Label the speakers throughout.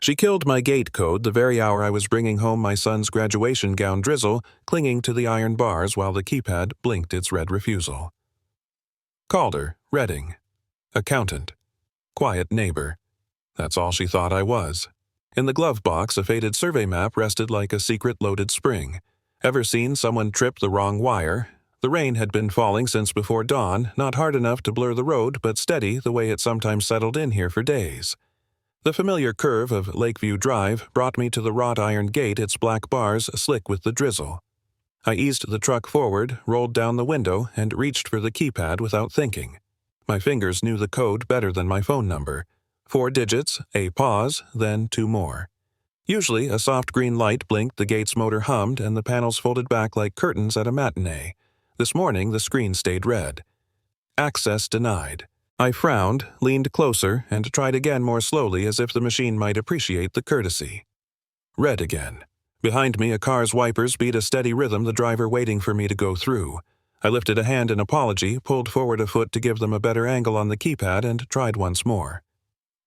Speaker 1: She killed my gate code the very hour I was bringing home my son's graduation gown drizzle, clinging to the iron bars while the keypad blinked its red refusal. Calder, Redding. Accountant. Quiet neighbor. That's all she thought I was. In the glove box, a faded survey map rested like a secret loaded spring. Ever seen someone trip the wrong wire? The rain had been falling since before dawn, not hard enough to blur the road, but steady the way it sometimes settled in here for days. The familiar curve of Lakeview Drive brought me to the wrought iron gate, its black bars slick with the drizzle. I eased the truck forward, rolled down the window, and reached for the keypad without thinking. My fingers knew the code better than my phone number. 4 digits, a pause, then 2 more. Usually, a soft green light blinked, the gate's motor hummed, and the panels folded back like curtains at a matinee. This morning, the screen stayed red. Access denied. I frowned, leaned closer, and tried again more slowly as if the machine might appreciate the courtesy. Red again. Behind me, a car's wipers beat a steady rhythm, the driver waiting for me to go through. I lifted a hand in apology, pulled forward a foot to give them a better angle on the keypad, and tried once more.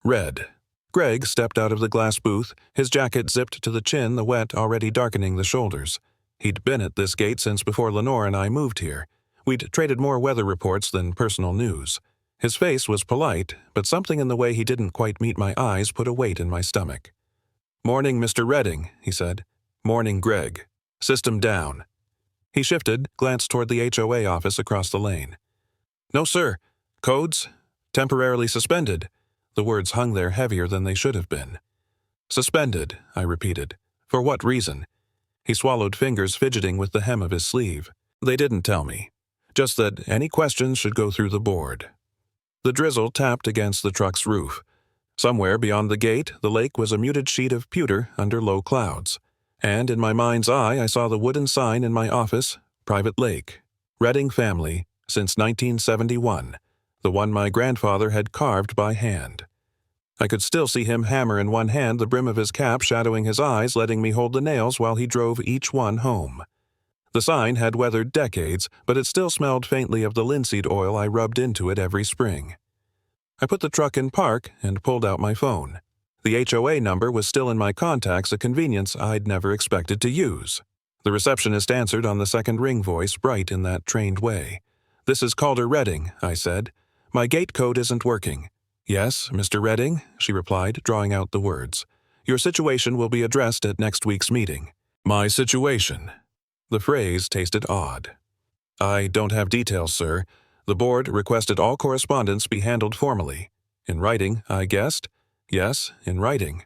Speaker 1: Red. Greg stepped out of the glass booth, his jacket zipped to the chin, the wet already darkening the shoulders. He'd been at this gate since before Lenore and I moved here. We'd traded more weather reports than personal news. His face was polite, but something in the way he didn't quite meet my eyes put a weight in my stomach. "Morning, Mr. Redding," he said. "Morning, Greg. System down." He shifted, glanced toward the HOA office across the lane. "No, sir. Codes? Temporarily suspended." The words hung there heavier than they should have been. "Suspended," I repeated. "For what reason?" He swallowed, fingers fidgeting with the hem of his sleeve. "They didn't tell me. Just that any questions should go through the board." The drizzle tapped against the truck's roof. Somewhere beyond the gate, the lake was a muted sheet of pewter under low clouds. And in my mind's eye, I saw the wooden sign in my office, Private Lake. Redding family, since 1971. The one my grandfather had carved by hand. I could still see him hammer in one hand, the brim of his cap shadowing his eyes, letting me hold the nails while he drove each one home. The sign had weathered decades, but it still smelled faintly of the linseed oil I rubbed into it every spring. I put the truck in park and pulled out my phone. The HOA number was still in my contacts, a convenience I'd never expected to use. The receptionist answered on the second ring, voice bright in that trained way. "This is Calder Redding," I said. "My gate code isn't working." "Yes, Mr. Redding," she replied, drawing out the words. "Your situation will be addressed at next week's meeting." My situation. The phrase tasted odd. "I don't have details, sir. The board requested all correspondence be handled formally. In writing, I guessed. Yes, in writing."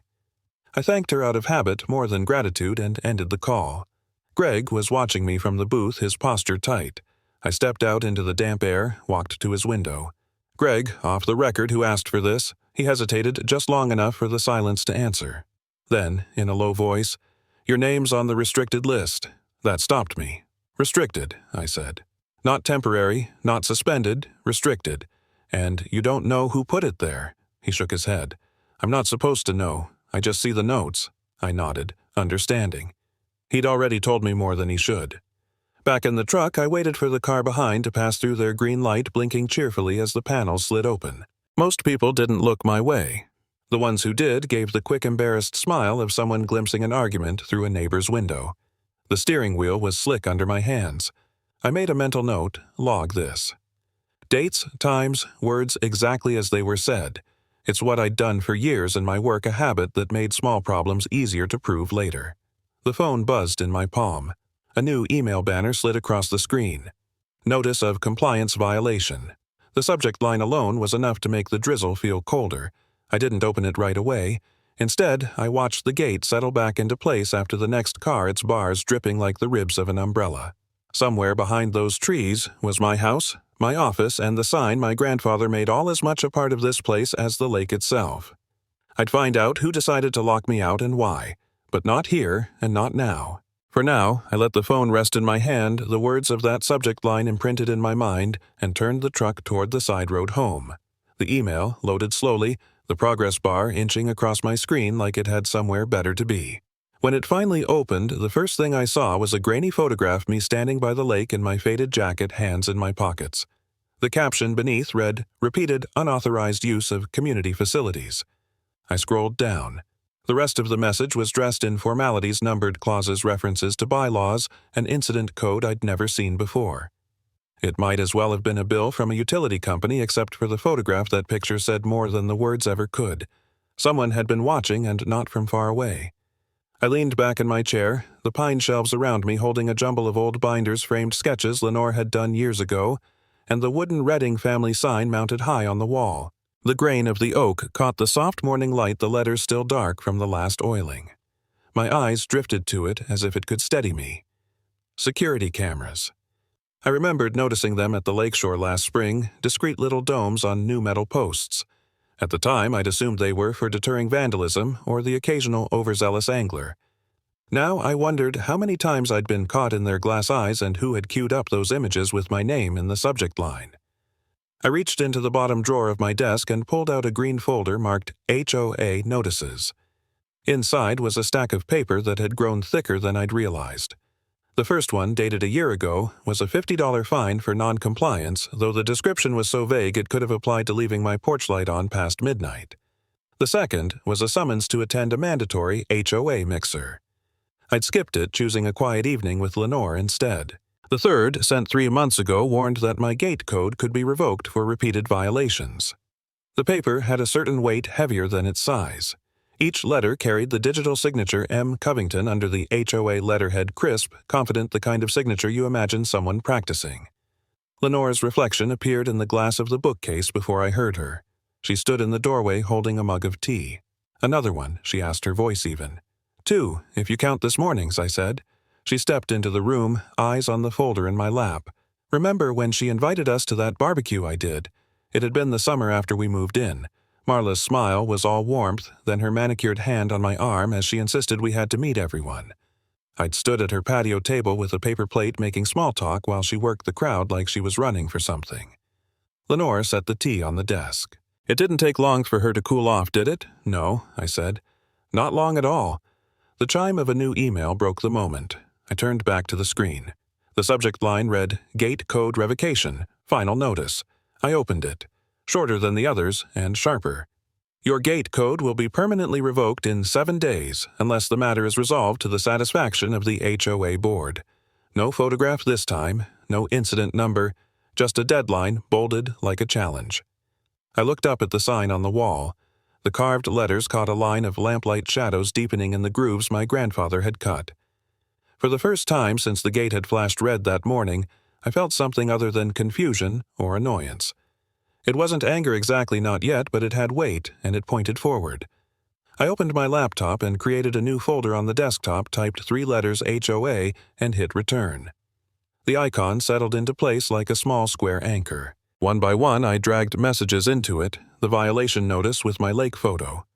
Speaker 1: I thanked her out of habit more than gratitude and ended the call. Greg was watching me from the booth, his posture tight. I stepped out into the damp air, walked to his window. Greg, off the record, who asked for this. He hesitated just long enough for the silence to answer. Then, in a low voice, "Your name's on the restricted list." That stopped me. "Restricted," I said. "Not temporary, not suspended, restricted. And you don't know who put it there?" He shook his head. "I'm not supposed to know. I just see the notes." I nodded, understanding. He'd already told me more than he should. Back in the truck, I waited for the car behind to pass through their green light, blinking cheerfully as the panels slid open. Most people didn't look my way. The ones who did gave the quick, embarrassed smile of someone glimpsing an argument through a neighbor's window. The steering wheel was slick under my hands. I made a mental note, log this. Dates, times, words exactly as they were said. It's what I'd done for years in my work, a habit that made small problems easier to prove later. The phone buzzed in my palm. A new email banner slid across the screen. Notice of compliance violation. The subject line alone was enough to make the drizzle feel colder. I didn't open it right away. Instead, I watched the gate settle back into place after the next car, its bars dripping like the ribs of an umbrella. Somewhere behind those trees was my house, my office, and the sign my grandfather made all as much a part of this place as the lake itself. I'd find out who decided to lock me out and why, but not here and not now. For now, I let the phone rest in my hand, the words of that subject line imprinted in my mind, and turned the truck toward the side road home. The email loaded slowly, the progress bar inching across my screen like it had somewhere better to be. When it finally opened, the first thing I saw was a grainy photograph of me standing by the lake in my faded jacket, hands in my pockets. The caption beneath read, "Repeated unauthorized use of community facilities." I scrolled down. The rest of the message was dressed in formalities, numbered clauses, references to bylaws, an incident code I'd never seen before. It might as well have been a bill from a utility company, except for the photograph. That picture said more than the words ever could. Someone had been watching, and not from far away. I leaned back in my chair, the pine shelves around me holding a jumble of old binders, framed sketches Lenore had done years ago, and the wooden Redding family sign mounted high on the wall. The grain of the oak caught the soft morning light, the letters still dark from the last oiling. My eyes drifted to it as if it could steady me. Security cameras. I remembered noticing them at the lakeshore last spring, discreet little domes on new metal posts. At the time, I'd assumed they were for deterring vandalism or the occasional overzealous angler. Now I wondered how many times I'd been caught in their glass eyes and who had queued up those images with my name in the subject line. I reached into the bottom drawer of my desk and pulled out a green folder marked HOA Notices. Inside was a stack of paper that had grown thicker than I'd realized. The first one, dated a year ago, was a $50 fine for non-compliance, though the description was so vague it could have applied to leaving my porch light on past midnight. The second was a summons to attend a mandatory HOA mixer. I'd skipped it, choosing a quiet evening with Lenore instead. The third, sent 3 months ago, warned that my gate code could be revoked for repeated violations. The paper had a certain weight heavier than its size. Each letter carried the digital signature M. Covington under the HOA letterhead, crisp, confident, the kind of signature you imagine someone practicing. Lenore's reflection appeared in the glass of the bookcase before I heard her. She stood in the doorway holding a mug of tea. "Another one?" she asked, her voice even. "2, if you count this morning's," I said. She stepped into the room, eyes on the folder in my lap. "Remember when she invited us to that barbecue I did? It had been the summer after we moved in." Marla's smile was all warmth, then her manicured hand on my arm as she insisted we had to meet everyone. I'd stood at her patio table with a paper plate making small talk while she worked the crowd like she was running for something. Lenore set the tea on the desk. "It didn't take long for her to cool off, did it?" "No," I said. "Not long at all." The chime of a new email broke the moment. I turned back to the screen. The subject line read, "Gate Code Revocation, Final Notice." I opened it. Shorter than the others and sharper. "Your gate code will be permanently revoked in 7 days unless the matter is resolved to the satisfaction of the HOA board. No photograph this time, no incident number, just a deadline bolded like a challenge." I looked up at the sign on the wall. The carved letters caught a line of lamplight shadows deepening in the grooves my grandfather had cut. For the first time since the gate had flashed red that morning, I felt something other than confusion or annoyance. It wasn't anger exactly, not yet, but it had weight, and it pointed forward. I opened my laptop and created a new folder on the desktop, typed 3 letters HOA, and hit return. The icon settled into place like a small square anchor. One by one, I dragged messages into it, the violation notice with my lake photo.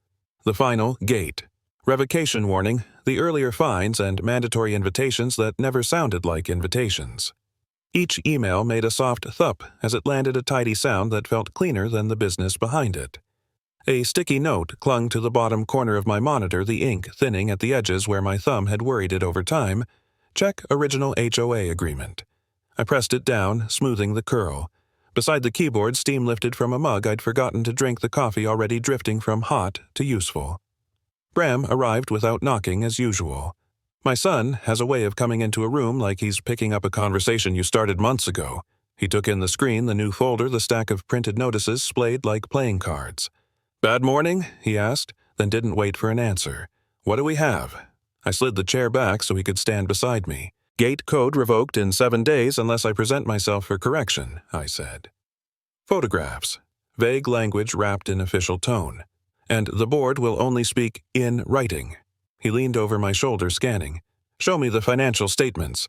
Speaker 1: The final, gate. Revocation warning, the earlier fines, and mandatory invitations that never sounded like invitations. Each email made a soft thup as it landed, a tidy sound that felt cleaner than the business behind it. A sticky note clung to the bottom corner of my monitor, the ink thinning at the edges where my thumb had worried it over time. "Check original HOA agreement." I pressed it down, smoothing the curl. Beside the keyboard, steam lifted from a mug I'd forgotten to drink, the coffee already drifting from hot to useful. Bram arrived without knocking as usual. My son has a way of coming into a room like he's picking up a conversation you started months ago. He took in the screen, the new folder, the stack of printed notices splayed like playing cards. "Bad morning?" he asked, then didn't wait for an answer. "What do we have?" I slid the chair back so he could stand beside me. "Gate code revoked in 7 days unless I present myself for correction," I said. Photographs. Vague language wrapped in official tone. "And the board will only speak in writing." He leaned over my shoulder, scanning. "Show me the financial statements."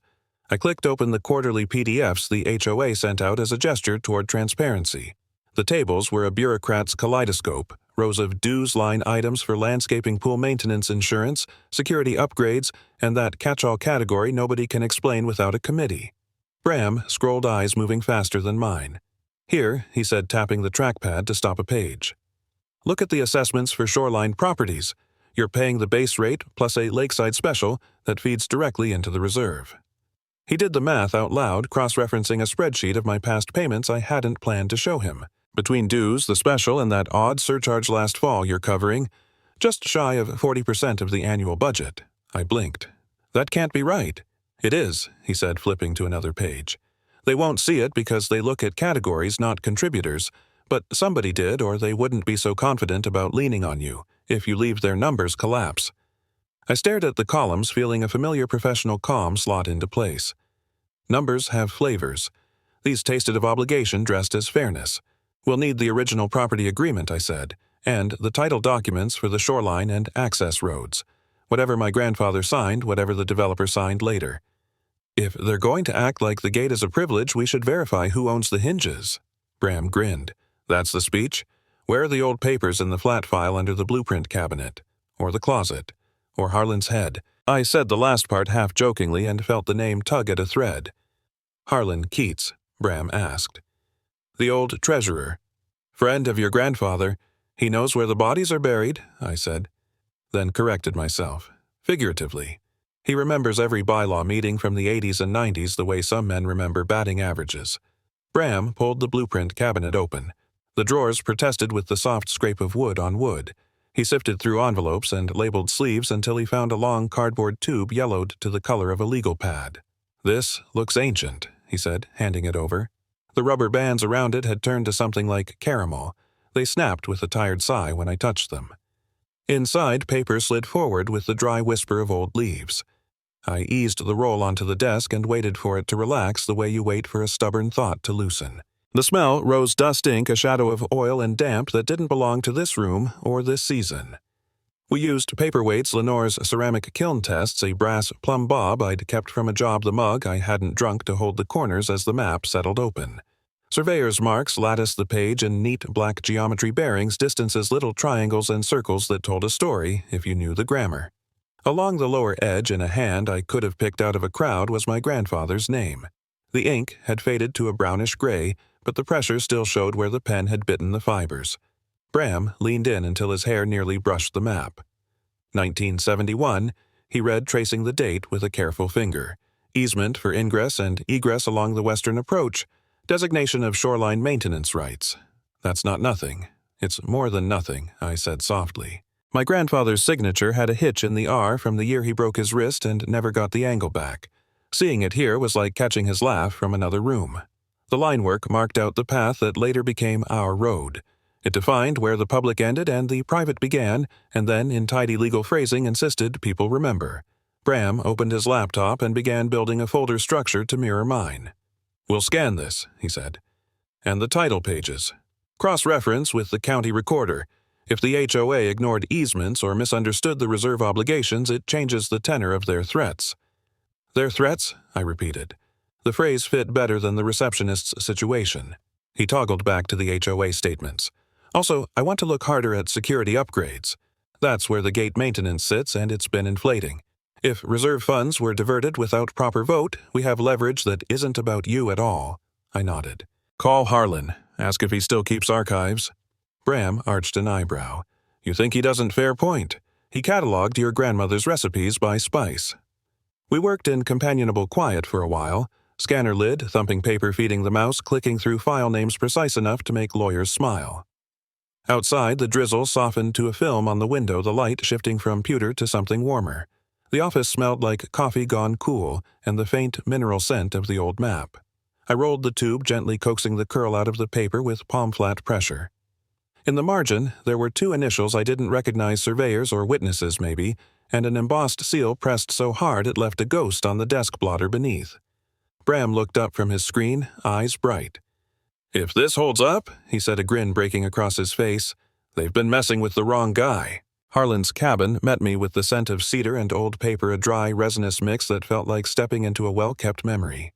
Speaker 1: I clicked open the quarterly PDFs the HOA sent out as a gesture toward transparency. The tables were a bureaucrat's kaleidoscope, rows of dues line items for landscaping, pool maintenance, insurance, security upgrades, and that catch-all category nobody can explain without a committee. Bram scrolled, eyes moving faster than mine. "Here," he said, tapping the trackpad to stop a page. "Look at the assessments for shoreline properties. You're paying the base rate plus a lakeside special that feeds directly into the reserve." He did the math out loud, cross-referencing a spreadsheet of my past payments I hadn't planned to show him. "Between dues, the special, and that odd surcharge last fall you're covering, Just shy of 40% of the annual budget. I blinked. That can't be right. It is, he said, flipping to another page. They won't see it because they look at categories, not contributors, but somebody did or they wouldn't be so confident about leaning on you if you leave their numbers collapse. I stared at the columns, feeling a familiar professional calm slot into place. Numbers have flavors. These tasted of obligation dressed as fairness. We'll need the original property agreement, I said, and the title documents for the shoreline and access roads. Whatever my grandfather signed, whatever the developer signed later. If they're going to act like the gate is a privilege, we should verify who owns the hinges. Bram grinned. That's the speech? Where are the old papers in the flat file under the blueprint cabinet? Or the closet? Or Harlan's head? I said the last part half-jokingly and felt the name tug at a thread. Harlan Keats, Bram asked. The old treasurer. Friend of your grandfather. He knows where the bodies are buried, I said. Then corrected myself. Figuratively. He remembers every bylaw meeting from the 80s and 90s the way some men remember batting averages. Bram pulled the blueprint cabinet open. The drawers protested with the soft scrape of wood on wood. He sifted through envelopes and labeled sleeves until he found a long cardboard tube yellowed to the color of a legal pad. This looks ancient, he said, handing it over. The rubber bands around it had turned to something like caramel. They snapped with a tired sigh when I touched them. Inside, paper slid forward with the dry whisper of old leaves. I eased the roll onto the desk and waited for it to relax the way you wait for a stubborn thought to loosen. The smell rose dust ink, a shadow of oil and damp that didn't belong to this room or this season. We used paperweights, Lenore's ceramic kiln tests, a brass plumb bob I'd kept from a job, the mug I hadn't drunk to hold the corners as the map settled open. Surveyor's marks latticed the page in neat black geometry bearings, distances, little triangles and circles that told a story if you knew the grammar. Along the lower edge, in a hand I could have picked out of a crowd, was my grandfather's name. The ink had faded to a brownish gray, but the pressure still showed where the pen had bitten the fibers. Bram leaned in until his hair nearly brushed the map. 1971, he read, tracing the date with a careful finger. Easement for ingress and egress along the western approach. Designation of shoreline maintenance rights. That's not nothing. It's more than nothing, I said softly. My grandfather's signature had a hitch in the R from the year he broke his wrist and never got the angle back. Seeing it here was like catching his laugh from another room. The linework marked out the path that later became our road. It defined where the public ended and the private began, and then, in tidy legal phrasing, insisted people remember. Bram opened his laptop and began building a folder structure to mirror mine. We'll scan this, he said. And the title pages. Cross-reference with the county recorder. If the HOA ignored easements or misunderstood the reserve obligations, it changes the tenor of their threats. Their threats? I repeated. The phrase fit better than the receptionist's situation. He toggled back to the HOA statements. Also, I want to look harder at security upgrades. That's where the gate maintenance sits, and it's been inflating. If reserve funds were diverted without proper vote, we have leverage that isn't about you at all. I nodded. Call Harlan. Ask if he still keeps archives. Bram arched an eyebrow. You think he doesn't fair point? He cataloged your grandmother's recipes by spice. We worked in companionable quiet for a while. Scanner lid, thumping paper, feeding the mouse, clicking through file names precise enough to make lawyers smile. Outside, the drizzle softened to a film on the window, the light shifting from pewter to something warmer. The office smelled like coffee gone cool and the faint mineral scent of the old map. I rolled the tube, gently coaxing the curl out of the paper with palm-flat pressure. In the margin, there were two initials I didn't recognize, surveyors or witnesses maybe, and an embossed seal pressed so hard it left a ghost on the desk blotter beneath. Bram looked up from his screen, eyes bright. If this holds up, he said, a grin breaking across his face, they've been messing with the wrong guy. Harlan's cabin met me with the scent of cedar and old paper, a dry, resinous mix that felt like stepping into a well-kept memory.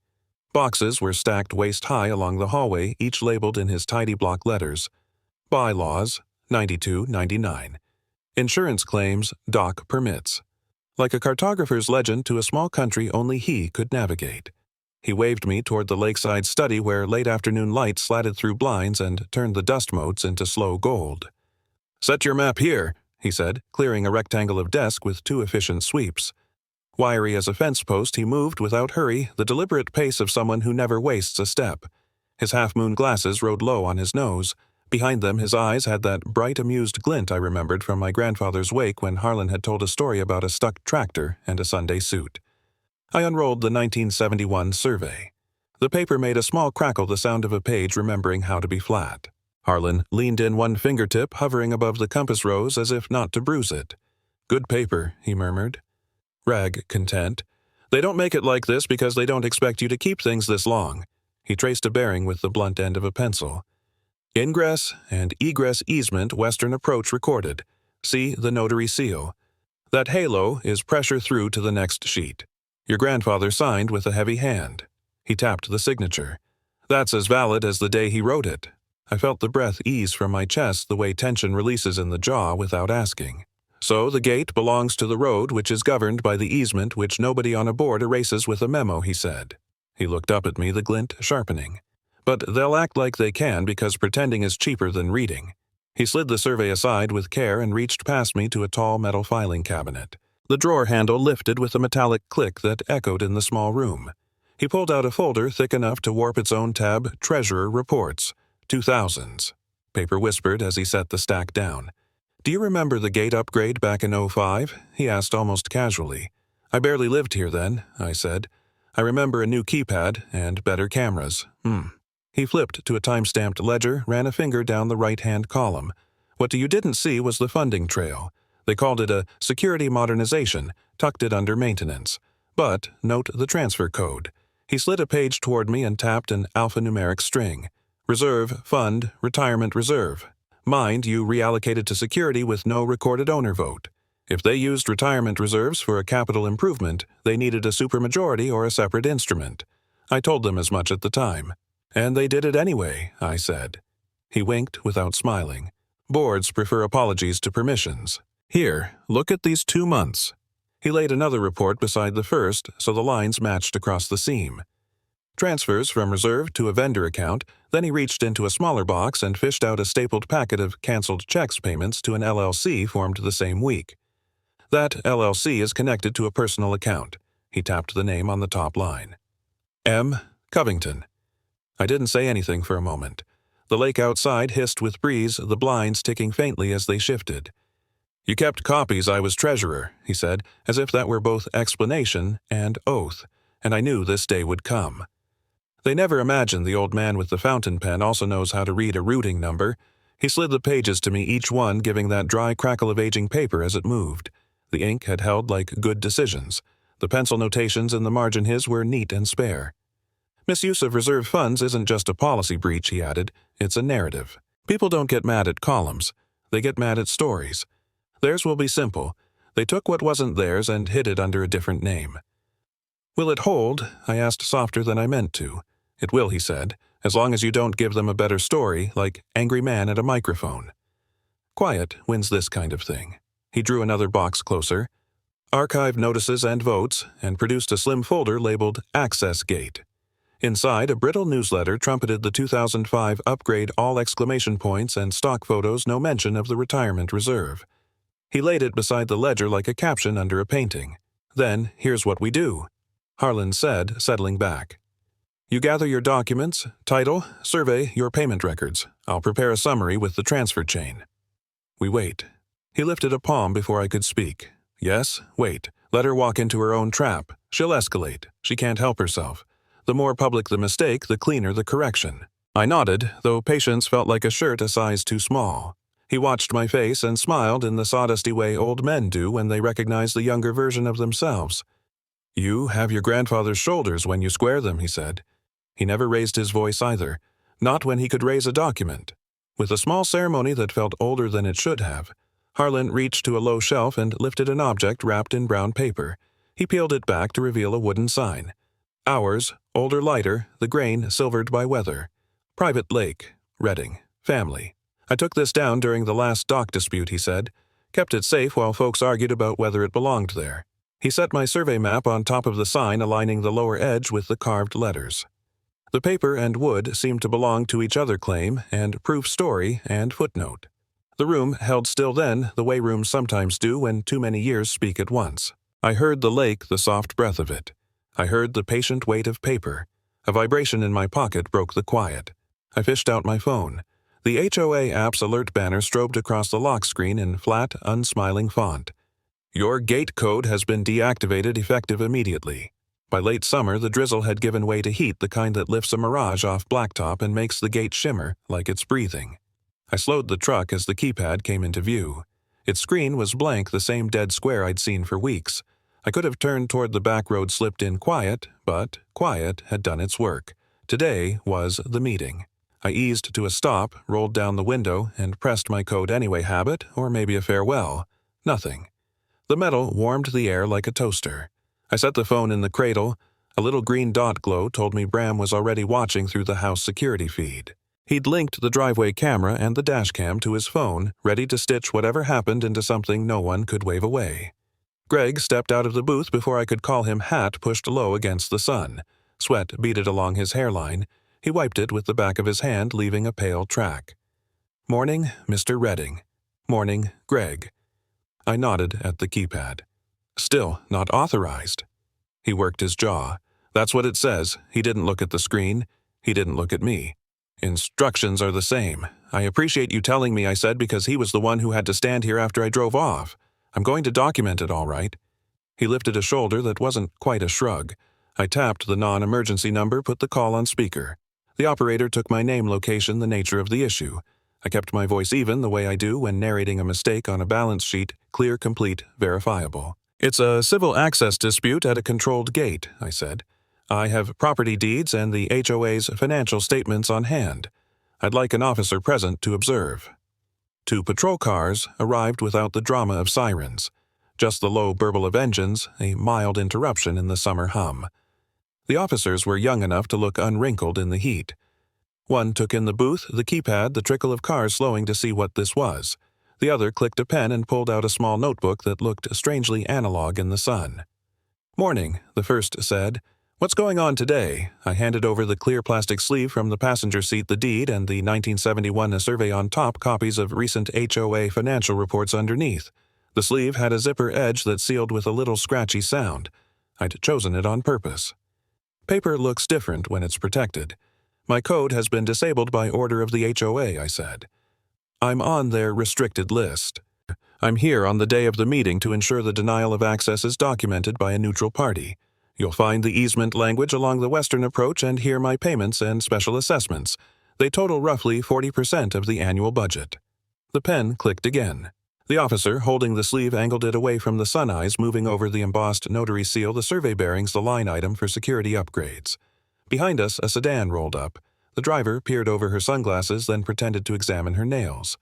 Speaker 1: Boxes were stacked waist-high along the hallway, each labeled in his tidy block letters. Bylaws, 9299. Insurance claims, dock permits. Like a cartographer's legend to a small country only he could navigate. He waved me toward the lakeside study where late afternoon light slatted through blinds and turned the dust motes into slow gold. Set your map here, he said, clearing a rectangle of desk with two efficient sweeps. Wiry as a fence post, he moved without hurry, the deliberate pace of someone who never wastes a step. His half-moon glasses rode low on his nose, Behind them, his eyes had that bright, amused glint I remembered from my grandfather's wake when Harlan had told a story about a stuck tractor and a Sunday suit. I unrolled the 1971 survey. The paper made a small crackle, the sound of a page remembering how to be flat. Harlan leaned in, one fingertip hovering above the compass rose as if not to bruise it. "Good paper," he murmured. Rag, content. "They don't make it like this because they don't expect you to keep things this long." He traced a bearing with the blunt end of a pencil. "Ingress and egress easement western approach recorded. See the notary seal. That halo is pressure through to the next sheet. Your grandfather signed with a heavy hand." He tapped the signature. "That's as valid as the day he wrote it." I felt the breath ease from my chest the way tension releases in the jaw without asking. "So the gate belongs to the road, which is governed by the easement which nobody on a board erases with a memo," he said. He looked up at me, the glint sharpening. "But they'll act like they can because pretending is cheaper than reading." He slid the survey aside with care and reached past me to a tall metal filing cabinet. The drawer handle lifted with a metallic click that echoed in the small room. He pulled out a folder thick enough to warp its own tab, Treasurer Reports, 2000s. Paper whispered as he set the stack down. "Do you remember the gate upgrade back in '05? He asked almost casually. "I barely lived here then," I said. "I remember a new keypad and better cameras." He flipped to a time-stamped ledger, ran a finger down the right-hand column. What you didn't see was the funding trail. They called it a security modernization, tucked it under maintenance. But note the transfer code. He slid a page toward me and tapped an alphanumeric string. "Reserve, fund, retirement reserve. Mind you reallocated to security with no recorded owner vote. If they used retirement reserves for a capital improvement, they needed a supermajority or a separate instrument. I told them as much at the time." "And they did it anyway," I said. He winked without smiling. "Boards prefer apologies to permissions. Here, look at these 2 months." He laid another report beside the first so the lines matched across the seam. "Transfers from reserve to a vendor account," then he reached into a smaller box and fished out a stapled packet of canceled checks payments to an LLC formed the same week. "That LLC is connected to a personal account." He tapped the name on the top line. "M. Covington." I didn't say anything for a moment. The lake outside hissed with breeze, the blinds ticking faintly as they shifted. "You kept copies. I was treasurer," he said, as if that were both explanation and oath, and I knew this day would come. They never imagined the old man with the fountain pen also knows how to read a routing number. He slid the pages to me, each one giving that dry crackle of aging paper as it moved. The ink had held like good decisions. The pencil notations in the margin his were neat and spare. "Misuse of reserve funds isn't just a policy breach," he added. "It's a narrative. People don't get mad at columns. They get mad at stories. Theirs will be simple. They took what wasn't theirs and hid it under a different name." "Will it hold?" I asked softer than I meant to. "It will," he said, "as long as you don't give them a better story, like Angry Man at a microphone. Quiet wins this kind of thing." He drew another box closer, archived notices and votes, and produced a slim folder labeled Access Gate. Inside, a brittle newsletter trumpeted the 2005 upgrade, all exclamation points and stock photos, no mention of the retirement reserve. He laid it beside the ledger like a caption under a painting. "Then, here's what we do," Harlan said, settling back. "You gather your documents, title, survey your payment records. I'll prepare a summary with the transfer chain." We wait. He lifted a palm before I could speak. "Yes, wait. Let her walk into her own trap. She'll escalate. She can't help herself. The more public the mistake, the cleaner the correction." I nodded, though patience felt like a shirt a size too small. He watched my face and smiled in the sawdusty way old men do when they recognize the younger version of themselves. "You have your grandfather's shoulders when you square them," he said. He never raised his voice either, not when he could raise a document. With a small ceremony that felt older than it should have, Harlan reached to a low shelf and lifted an object wrapped in brown paper. He peeled it back to reveal a wooden sign. "Hours, older lighter, the grain silvered by weather. Private lake, Redding, family. I took this down during the last dock dispute," he said. "Kept it safe while folks argued about whether it belonged there." He set my survey map on top of the sign, aligning the lower edge with the carved letters. The paper and wood seemed to belong to each other, claim and proof story and footnote. The room held still then, the way rooms sometimes do when too many years speak at once. I heard the lake, the soft breath of it. I heard the patient weight of paper. A vibration in my pocket broke the quiet. I fished out my phone. The HOA app's alert banner strobed across the lock screen in flat, unsmiling font. Your gate code has been deactivated effective immediately. By late summer, the drizzle had given way to heat, the kind that lifts a mirage off blacktop and makes the gate shimmer like it's breathing. I slowed the truck as the keypad came into view. Its screen was blank, the same dead square I'd seen for weeks. I could have turned toward the back road, slipped in quiet, but quiet had done its work. Today was the meeting. I eased to a stop, rolled down the window, and pressed my code anyway habit, or maybe a farewell. Nothing. The metal warmed the air like a toaster. I set the phone in the cradle. A little green dot glow told me Bram was already watching through the house security feed. He'd linked the driveway camera and the dash cam to his phone, ready to stitch whatever happened into something no one could wave away. Greg stepped out of the booth before I could call him, hat pushed low against the sun. Sweat beaded along his hairline. He wiped it with the back of his hand, leaving a pale track. Morning, Mr. Redding. Morning, Greg. I nodded at the keypad. Still not authorized. He worked his jaw. That's what it says. He didn't look at the screen. He didn't look at me. Instructions are the same. I appreciate you telling me, I said, because he was the one who had to stand here after I drove off. I'm going to document it, all right. He lifted a shoulder that wasn't quite a shrug. I tapped the non-emergency number, put the call on speaker. The operator took my name, location, the nature of the issue. I kept my voice even, the way I do when narrating a mistake on a balance sheet, clear, complete, verifiable. It's a civil access dispute at a controlled gate, I said. I have property deeds and the HOA's financial statements on hand. I'd like an officer present to observe. 2 patrol cars arrived without the drama of sirens. Just the low burble of engines, a mild interruption in the summer hum. The officers were young enough to look unwrinkled in the heat. One took in the booth, the keypad, the trickle of cars slowing to see what this was. The other clicked a pen and pulled out a small notebook that looked strangely analog in the sun. Morning, the first said. What's going on today? I handed over the clear plastic sleeve from the passenger seat, the deed, and the 1971 survey on top, copies of recent HOA financial reports underneath. The sleeve had a zipper edge that sealed with a little scratchy sound. I'd chosen it on purpose. Paper looks different when it's protected. My code has been disabled by order of the HOA, I said. I'm on their restricted list. I'm here on the day of the meeting to ensure the denial of access is documented by a neutral party. You'll find the easement language along the western approach and hear my payments and special assessments. They total roughly 40% of the annual budget. The pen clicked again. The officer, holding the sleeve, angled it away from the sun eyes, moving over the embossed notary seal, the survey bearings, the line item for security upgrades. Behind us, a sedan rolled up. The driver peered over her sunglasses, then pretended to examine her nails.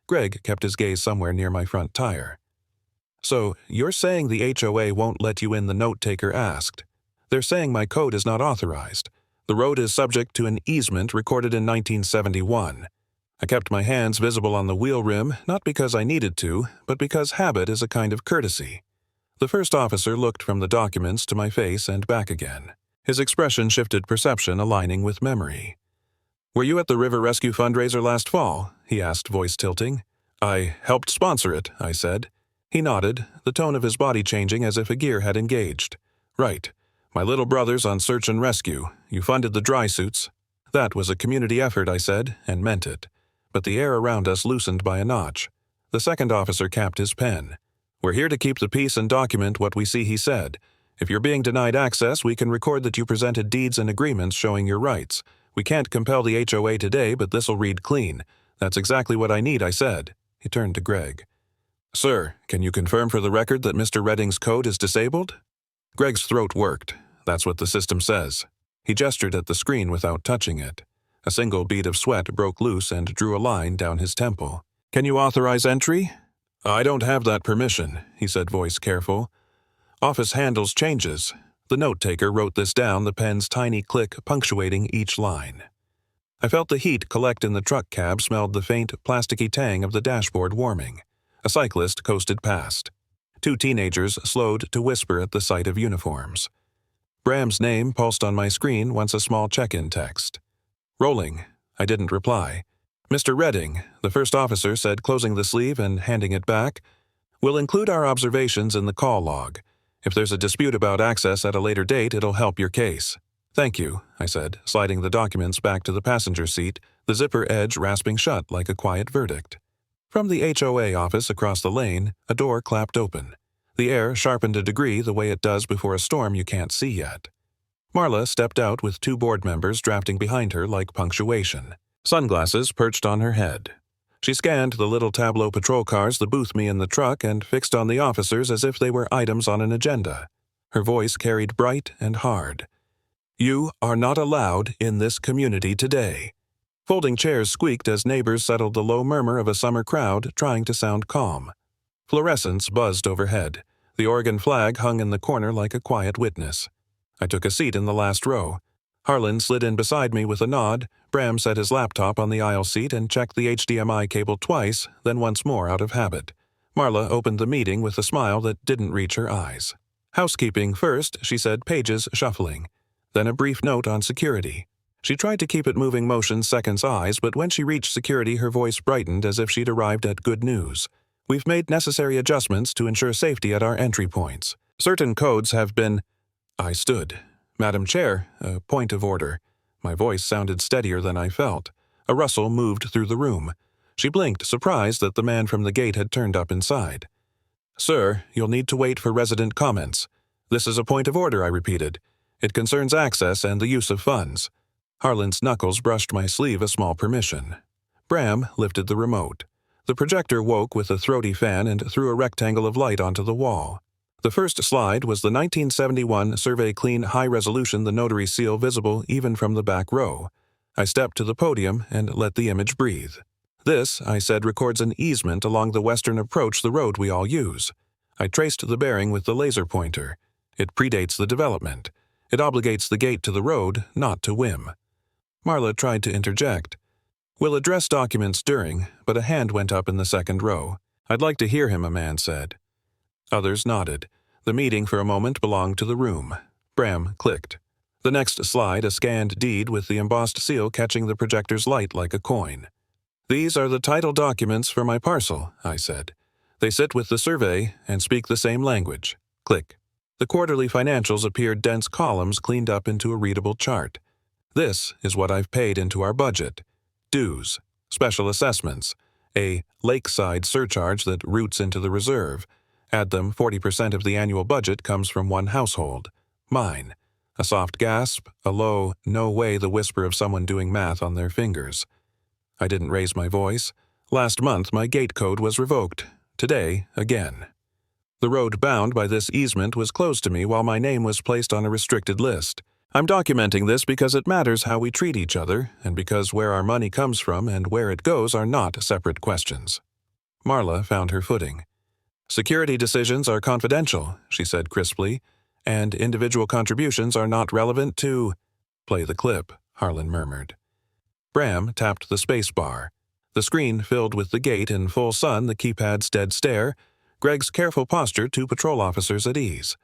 Speaker 1: Greg kept his gaze somewhere near my front tire. So, you're saying the HOA won't let you in, the note-taker asked. They're saying my code is not authorized. The road is subject to an easement recorded in 1971. I kept my hands visible on the wheel rim, not because I needed to, but because habit is a kind of courtesy. The first officer looked from the documents to my face and back again. His expression shifted perception, aligning with memory. Were you at the River Rescue fundraiser last fall? He asked, voice tilting. I helped sponsor it, I said. He nodded, the tone of his body changing as if a gear had engaged. Right. My little brother's on search and rescue. You funded the dry suits. That was a community effort, I said, and meant it. But the air around us loosened by a notch. The second officer capped his pen. We're here to keep the peace and document what we see, he said. If you're being denied access, we can record that you presented deeds and agreements showing your rights. We can't compel the HOA today, but this'll read clean. That's exactly what I need, I said. He turned to Greg. Sir, can you confirm for the record that Mr. Redding's code is disabled? Greg's throat worked. That's what the system says. He gestured at the screen without touching it. A single bead of sweat broke loose and drew a line down his temple. Can you authorize entry? I don't have that permission, he said, voice careful. Office handles changes. The note-taker wrote this down, the pen's tiny click punctuating each line. I felt the heat collect in the truck cab, smelled the faint, plasticky tang of the dashboard warming. A cyclist coasted past. 2 teenagers slowed to whisper at the sight of uniforms. Bram's name pulsed on my screen, once a small check-in text. Rolling. I didn't reply. Mr. Redding, the first officer said, closing the sleeve and handing it back, we'll include our observations in the call log. If there's a dispute about access at a later date, it'll help your case. Thank you, I said, sliding the documents back to the passenger seat, the zipper edge rasping shut like a quiet verdict. From the HOA office across the lane, a door clapped open. The air sharpened a degree the way it does before a storm you can't see yet. Marla stepped out with 2 board members drafting behind her like punctuation, sunglasses perched on her head. She scanned the little tableau patrol cars, the booth me in the truck, and fixed on the officers as if they were items on an agenda. Her voice carried bright and hard. "You are not allowed in this community today." Folding chairs squeaked as neighbors settled the low murmur of a summer crowd trying to sound calm. Fluorescents buzzed overhead. The Oregon flag hung in the corner like a quiet witness. I took a seat in the last row. Harlan slid in beside me with a nod. Bram set his laptop on the aisle seat and checked the HDMI cable twice, then once more out of habit. Marla opened the meeting with a smile that didn't reach her eyes. "Housekeeping first," she said, pages shuffling. Then a brief note on security. She tried to keep it moving motion seconds eyes, but when she reached security her voice brightened as if she'd arrived at good news. "We've made necessary adjustments to ensure safety at our entry points. Certain codes have been—" I stood. "Madam Chair, a point of order." My voice sounded steadier than I felt. A rustle moved through the room. She blinked, surprised that the man from the gate had turned up inside. "Sir, you'll need to wait for resident comments." "This is a point of order," I repeated. "It concerns access and the use of funds." Harlan's knuckles brushed my sleeve, a small permission. Bram lifted the remote. The projector woke with a throaty fan and threw a rectangle of light onto the wall. The first slide was the 1971 Survey Clean High Resolution, the notary seal visible even from the back row. I stepped to the podium and let the image breathe. "This," I said, "records an easement along the western approach, the road we all use." I traced the bearing with the laser pointer. "It predates the development. It obligates the gate to the road, not to whim." Marla tried to interject. "We'll address documents during," but a hand went up in the second row. "I'd like to hear him," a man said. Others nodded. The meeting for a moment belonged to the room. Bram clicked. The next slide, a scanned deed with the embossed seal catching the projector's light like a coin. "These are the title documents for my parcel," I said. "They sit with the survey and speak the same language." Click. The quarterly financials appeared, dense columns cleaned up into a readable chart. "This is what I've paid into our budget. Dues, special assessments, a lakeside surcharge that roots into the reserve. Add them, 40% of the annual budget comes from one household. Mine." A soft gasp, a low, "no way," the whisper of someone doing math on their fingers. I didn't raise my voice. Last month my gate code was revoked. Today, again. The road bound by this easement was closed to me while my name was placed on a restricted list. I'm documenting this because it matters how we treat each other, and because where our money comes from and where it goes are not separate questions. Marla found her footing. "Security decisions are confidential," she said crisply, "and individual contributions are not relevant to—" "Play the clip," Harlan murmured. Bram tapped the space bar. The screen filled with the gate in full sun, the keypad's dead stare, Greg's careful posture, 2 patrol officers at ease.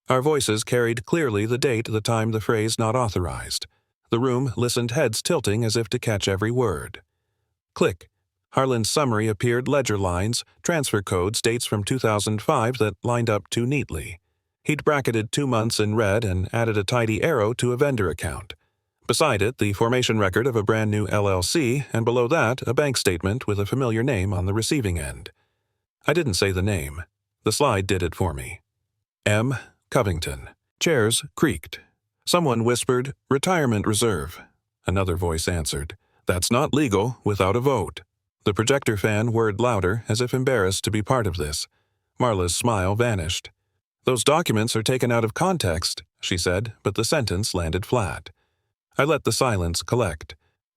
Speaker 1: Our voices carried clearly the date, the time, the phrase not authorized. The room listened, heads tilting as if to catch every word. Click. Harlan's summary appeared, ledger lines, transfer codes, dates from 2005 that lined up too neatly. He'd bracketed 2 months in red and added a tidy arrow to a vendor account. Beside it, the formation record of a brand new LLC, and below that, a bank statement with a familiar name on the receiving end. I didn't say the name. The slide did it for me. M. Covington. Chairs creaked. Someone whispered, "Retirement reserve." Another voice answered, "That's not legal without a vote." The projector fan whirred louder, as if embarrassed to be part of this. Marla's smile vanished. "Those documents are taken out of context," she said, but the sentence landed flat. I let the silence collect.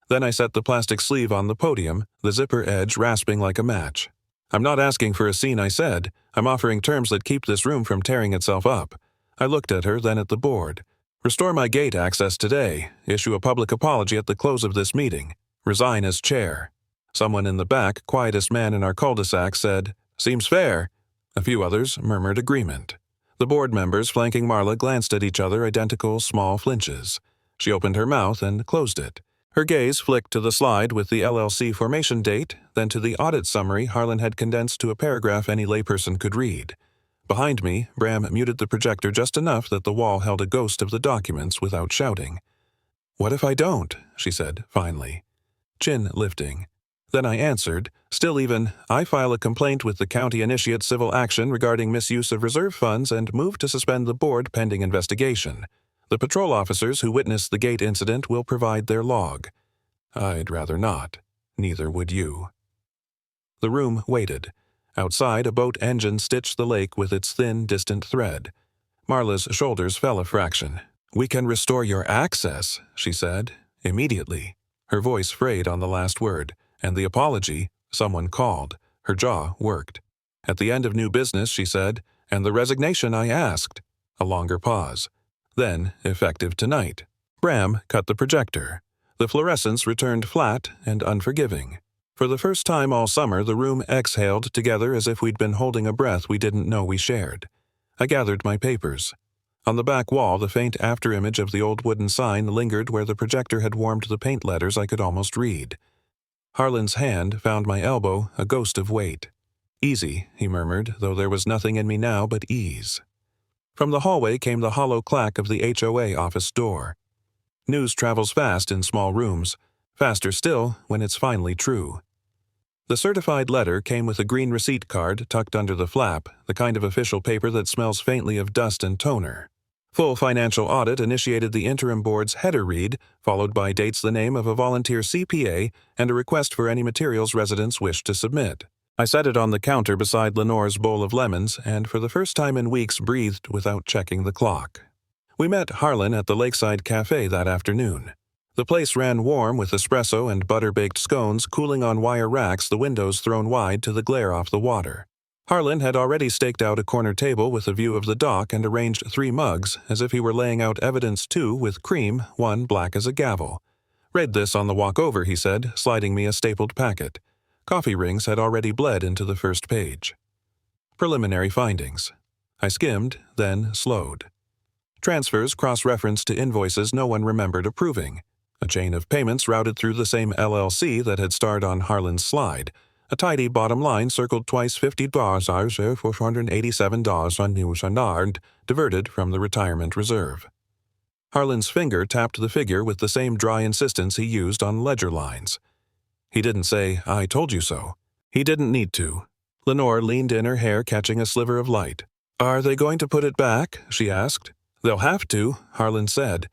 Speaker 1: Then I set the plastic sleeve on the podium, the zipper edge rasping like a match. "I'm not asking for a scene," I said. "I'm offering terms that keep this room from tearing itself up." I looked at her, then at the board. "Restore my gate access today. Issue a public apology at the close of this meeting. Resign as chair." Someone in the back, quietest man in our cul-de-sac, said, "Seems fair." A few others murmured agreement. The board members flanking Marla glanced at each other, identical small flinches. She opened her mouth and closed it. Her gaze flicked to the slide with the LLC formation date, then to the audit summary Harlan had condensed to a paragraph any layperson could read. Behind me, Bram muted the projector just enough that the wall held a ghost of the documents without shouting. "What if I don't?" she said, finally. chin lifting. Then I answered, still even, I file a complaint with the county initiate civil action regarding misuse of reserve funds and move to suspend the board pending investigation. The patrol officers who witnessed the gate incident will provide their log. I'd rather not. Neither would you. The room waited. Outside, a boat engine stitched the lake with its thin, distant thread. Marla's shoulders fell a fraction. We can restore your access, she said, immediately. Her voice frayed on the last word, and the apology, someone called. Her jaw worked. At the end of new business, she said, and the resignation I asked. A longer pause. Then, effective tonight. Bram cut the projector. The fluorescence returned flat and unforgiving. For the first time all summer, the room exhaled together as if we'd been holding a breath we didn't know we shared. I gathered my papers. On the back wall, the faint afterimage of the old wooden sign lingered where the projector had warmed the paint letters I could almost read. Harlan's hand found my elbow, a ghost of weight. Easy, he murmured, though there was nothing in me now but ease. From the hallway came the hollow clack of the HOA office door. News travels fast in small rooms, faster still when it's finally true. The certified letter came with a green receipt card tucked under the flap, the kind of official paper that smells faintly of dust and toner. Full financial audit initiated the interim board's header read, followed by dates the name of a volunteer CPA and a request for any materials residents wished to submit. I set it on the counter beside Lenore's bowl of lemons and for the first time in weeks breathed without checking the clock. We met Harlan at the Lakeside Cafe that afternoon. The place ran warm with espresso and butter-baked scones cooling on wire racks, the windows thrown wide to the glare off the water. Harlan had already staked out a corner table with a view of the dock and arranged 3 mugs, as if he were laying out evidence 2 with cream, 1 black as a gavel. Read this on the walk over, he said, sliding me a stapled packet. Coffee rings had already bled into the first page. Preliminary findings. I skimmed, then slowed. Transfers cross-referenced to invoices no one remembered approving. A chain of payments routed through the same LLC that had starred on Harlan's slide. A tidy bottom line circled twice $50 $487 on news and diverted from the retirement reserve. Harlan's finger tapped the figure with the same dry insistence he used on ledger lines. He didn't say, I told you so. He didn't need to. Lenore leaned in, her hair catching a sliver of light. Are they going to put it back? She asked. They'll have to, Harlan said.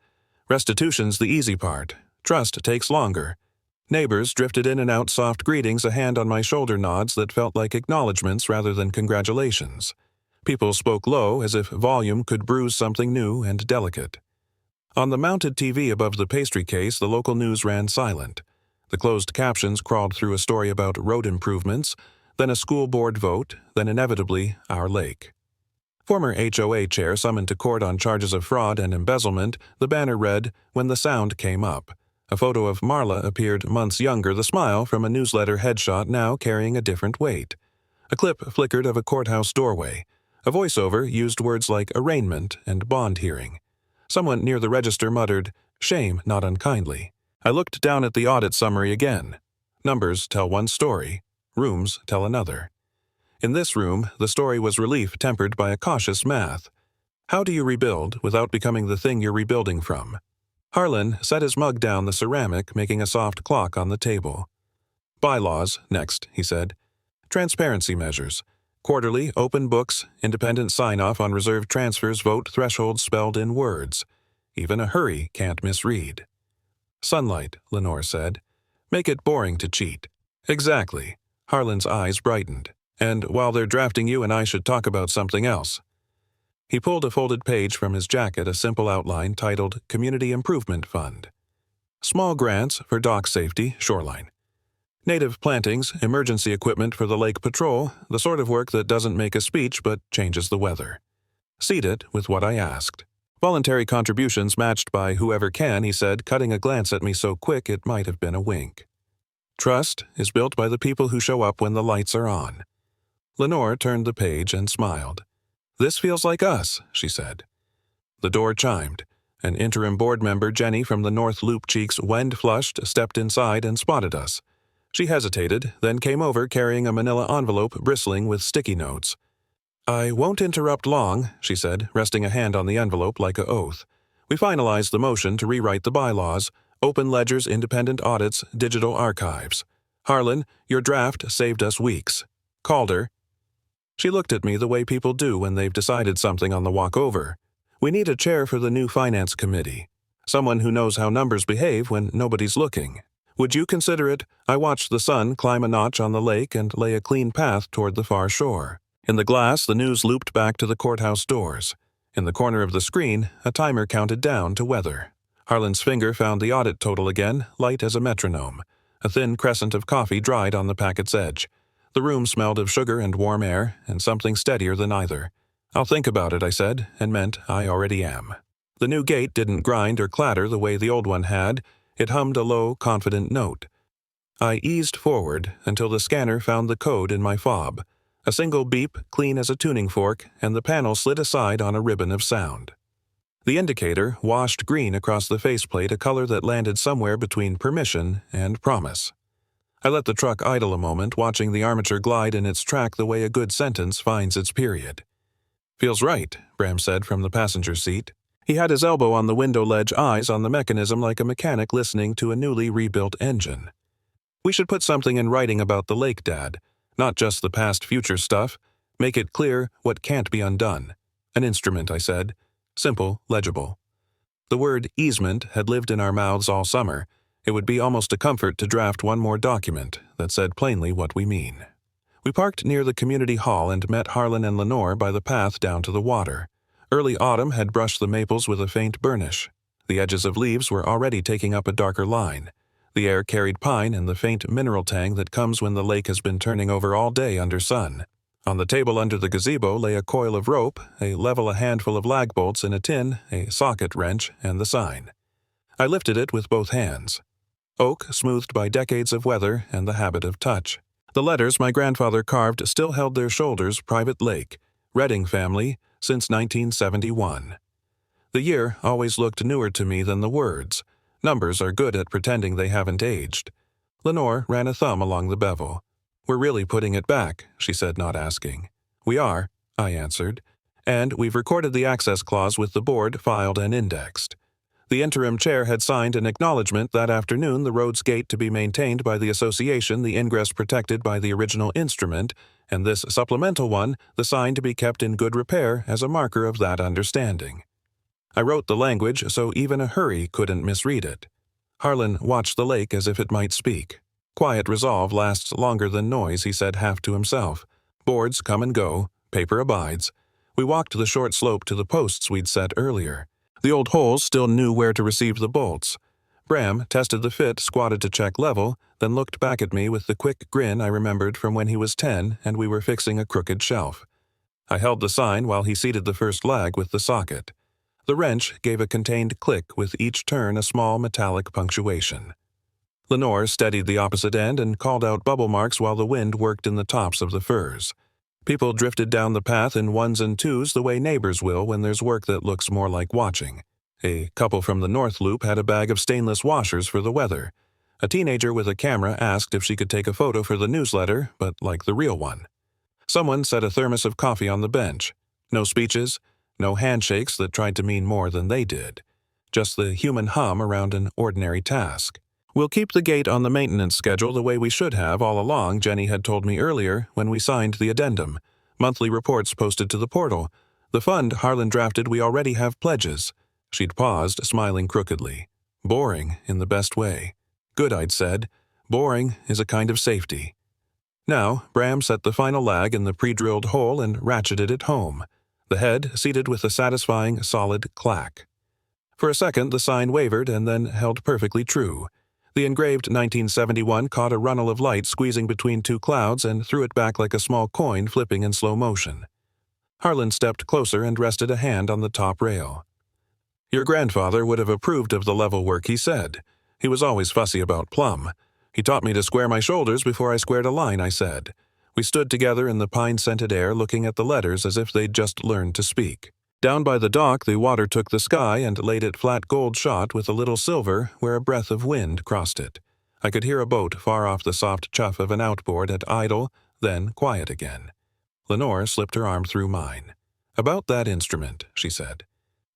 Speaker 1: Restitution's the easy part. Trust takes longer. Neighbors drifted in and out soft greetings, a hand on my shoulder nods that felt like acknowledgments rather than congratulations. People spoke low as if volume could bruise something new and delicate. On the mounted TV above the pastry case, the local news ran silent. The closed captions crawled through a story about road improvements, then a school board vote, then inevitably our lake. Former HOA chair summoned to court on charges of fraud and embezzlement, the banner read, When the Sound Came Up. A photo of Marla appeared months younger, the smile from a newsletter headshot now carrying a different weight. A clip flickered of a courthouse doorway. A voiceover used words like arraignment and bond hearing. Someone near the register muttered, shame, not unkindly. I looked down at the audit summary again. Numbers tell one story. Rooms tell another. In this room, the story was relief tempered by a cautious math. How do you rebuild without becoming the thing you're rebuilding from? Harlan set his mug down the ceramic, making a soft clock on the table. Bylaws, next, he said. Transparency measures. Quarterly, open books, independent sign-off on reserve transfers, vote thresholds spelled in words. Even a hurry can't misread. Sunlight, Lenore said. Make it boring to cheat. Exactly. Harlan's eyes brightened. And while they're drafting you and I should talk about something else. He pulled a folded page from his jacket, a simple outline titled Community Improvement Fund. Small grants for dock safety, shoreline. Native plantings, emergency equipment for the lake patrol, the sort of work that doesn't make a speech but changes the weather. Seed it with what I asked. Voluntary contributions matched by whoever can, he said, cutting a glance at me so quick it might have been a wink. Trust is built by the people who show up when the lights are on. Lenore turned the page and smiled. This feels like us, she said. The door chimed. An interim board member, Jenny from the North Loop, cheeks wind-flushed, stepped inside and spotted us. She hesitated, then came over carrying a manila envelope bristling with sticky notes. I won't interrupt long, she said, resting a hand on the envelope like a oath. We finalized the motion to rewrite the bylaws. Open ledgers, independent audits, digital archives. Harlan, your draft saved us weeks. Calder. She looked at me the way people do when they've decided something on the walk over. We need a chair for the new finance committee. Someone who knows how numbers behave when nobody's looking. Would you consider it? I watched the sun climb a notch on the lake and lay a clean path toward the far shore. In the glass, the news looped back to the courthouse doors. In the corner of the screen, a timer counted down to weather. Harlan's finger found the audit total again, light as a metronome. A thin crescent of coffee dried on the packet's edge. The room smelled of sugar and warm air, and something steadier than either. I'll think about it, I said, and meant I already am. The new gate didn't grind or clatter the way the old one had. It hummed a low, confident note. I eased forward until the scanner found the code in my fob. A single beep, clean as a tuning fork, and the panel slid aside on a ribbon of sound. The indicator washed green across the faceplate, a color that landed somewhere between permission and promise. I let the truck idle a moment, watching the armature glide in its track the way a good sentence finds its period. Feels right, Bram said from the passenger seat. He had his elbow on the window ledge, eyes on the mechanism like a mechanic listening to a newly rebuilt engine. We should put something in writing about the lake, Dad. Not just the past-future stuff. Make it clear what can't be undone. An instrument, I said. Simple, legible. The word easement had lived in our mouths all summer. It would be almost a comfort to draft one more document that said plainly what we mean. We parked near the community hall and met Harlan and Lenore by the path down to the water. Early autumn had brushed the maples with a faint burnish. The edges of leaves were already taking up a darker line. The air carried pine and the faint mineral tang that comes when the lake has been turning over all day under sun. On the table under the gazebo lay a coil of rope, a level a handful of lag bolts in a tin, a socket wrench, and the sign. I lifted it with both hands. Oak, smoothed by decades of weather and the habit of touch. The letters my grandfather carved still held their shoulders, Private Lake, Redding family, since 1971. The year always looked newer to me than the words. Numbers are good at pretending they haven't aged. Lenore ran a thumb along the bevel. We're really putting it back, she said, not asking. We are, I answered. And we've recorded the access clause with the board, filed and indexed. The interim chair had signed an acknowledgement that afternoon, the road's gate to be maintained by the association, the ingress protected by the original instrument, and this supplemental one, the sign to be kept in good repair as a marker of that understanding. I wrote the language so even a hurry couldn't misread it. Harlan watched the lake as if it might speak. Quiet resolve lasts longer than noise, he said half to himself. Boards come and go, paper abides. We walked the short slope to the posts we'd set earlier. The old holes still knew where to receive the bolts. Bram tested the fit, squatted to check level, then looked back at me with the quick grin I remembered from when he was 10 and we were fixing a crooked shelf. I held the sign while he seated the first lag with the socket. The wrench gave a contained click with each turn a small metallic punctuation. Lenore steadied the opposite end and called out bubble marks while the wind worked in the tops of the firs. People drifted down the path in ones and twos the way neighbors will when there's work that looks more like watching. A couple from the North Loop had a bag of stainless washers for the weather. A teenager with a camera asked if she could take a photo for the newsletter, but like the real one. Someone set a thermos of coffee on the bench. No speeches, no handshakes that tried to mean more than they did. Just the human hum around an ordinary task. We'll keep the gate on the maintenance schedule the way we should have all along, Jenny had told me earlier when we signed the addendum. Monthly reports posted to the portal. The fund Harlan drafted, we already have pledges. She'd paused, smiling crookedly. Boring, in the best way. Good, I'd said. Boring is a kind of safety. Now, Bram set the final lag in the pre-drilled hole and ratcheted it home. The head seated with a satisfying, solid clack. For a second, the sign wavered and then held perfectly true. The engraved 1971 caught a runnel of light squeezing between two clouds and threw it back like a small coin flipping in slow motion. Harlan stepped closer and rested a hand on the top rail. Your grandfather would have approved of the level work, he said. He was always fussy about plumb. He taught me to square my shoulders before I squared a line, I said. We stood together in the pine-scented air looking at the letters as if they'd just learned to speak. Down by the dock, the water took the sky and laid it flat gold shot with a little silver where a breath of wind crossed it. I could hear a boat far off the soft chuff of an outboard at idle, then quiet again. Lenore slipped her arm through mine. About that instrument, she said.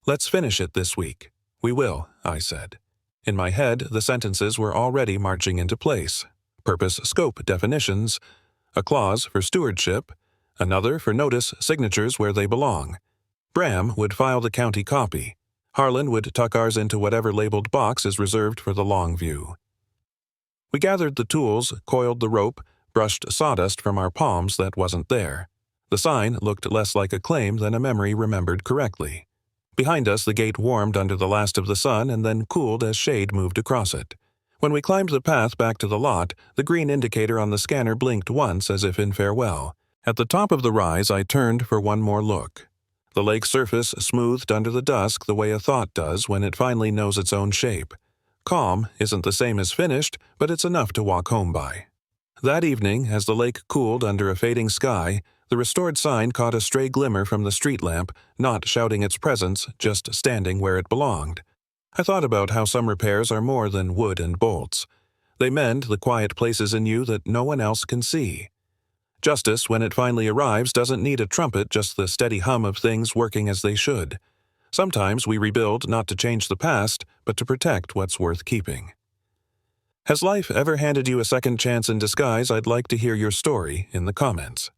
Speaker 1: Let's finish it this week. We will, I said. In my head, the sentences were already marching into place. Purpose scope definitions, a clause for stewardship, another for notice signatures where they belong. Bram would file the county copy. Harlan would tuck ours into whatever labeled box is reserved for the long view. We gathered the tools, coiled the rope, brushed sawdust from our palms that wasn't there. The sign looked less like a claim than a memory remembered correctly. Behind us, the gate warmed under the last of the sun and then cooled as shade moved across it. When we climbed the path back to the lot, the green indicator on the scanner blinked once as if in farewell. At the top of the rise, I turned for one more look. The lake surface smoothed under the dusk the way a thought does when it finally knows its own shape. Calm isn't the same as finished, but it's enough to walk home by. That evening, as the lake cooled under a fading sky, the restored sign caught a stray glimmer from the street lamp, not shouting its presence, just standing where it belonged. I thought about how some repairs are more than wood and bolts. They mend the quiet places in you that no one else can see. Justice, when it finally arrives, doesn't need a trumpet, just the steady hum of things working as they should. Sometimes we rebuild not to change the past, but to protect what's worth keeping. Has life ever handed you a second chance in disguise? I'd like to hear your story in the comments.